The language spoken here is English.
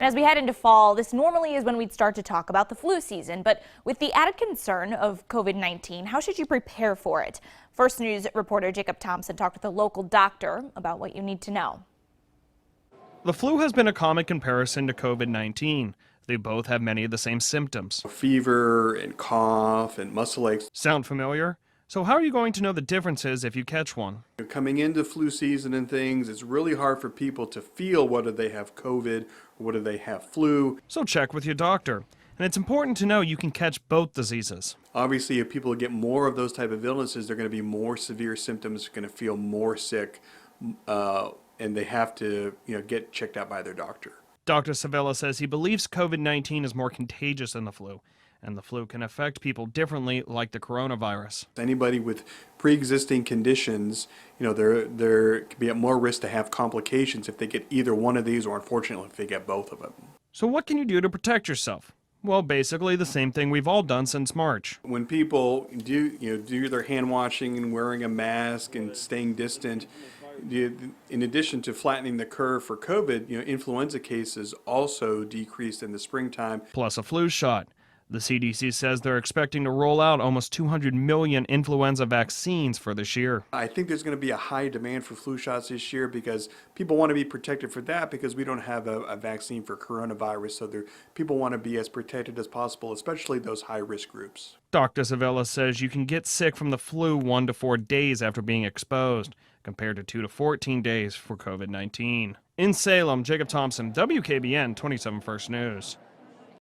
As we head into fall, this normally is when we'd start to talk about the flu season, but with the added concern of COVID-19, how should you prepare for it? First News reporter Jacob Thompson talked with a local doctor about what you need to know. The flu has been a common comparison to COVID-19. They both have many of the same symptoms. Fever and cough and muscle aches. Sound familiar? So how are you going to know the differences if you catch one? Coming into flu season and things, it's really hard for people to feel whether they have COVID or whether they have flu. So check with your doctor. And it's important to know you can catch both diseases. Obviously, if people get more of those type of illnesses, they're going to be more severe symptoms, going to feel more sick, and they have to get checked out by their doctor. Dr. Savella says he believes COVID-19 is more contagious than the flu, and the flu can affect people differently like the coronavirus. Anybody with pre-existing conditions, they're could be at more risk to have complications if they get either one of these, or unfortunately if they get both of them. So what can you do to protect yourself? Well, basically the same thing we've all done since March. When people do their hand washing and wearing a mask and staying distant, in addition to flattening the curve for COVID, influenza cases also decreased in the springtime. Plus a flu shot. The CDC says they're expecting to roll out almost 200 million influenza vaccines for this year. I think there's going to be a high demand for flu shots this year because people want to be protected for that, because we don't have a vaccine for coronavirus. So people want to be as protected as possible, especially those high-risk groups. Dr. Savella says you can get sick from the flu 1 to 4 days after being exposed, compared to 2 to 14 days for COVID-19. In Salem, Jacob Thompson, WKBN 27 First News.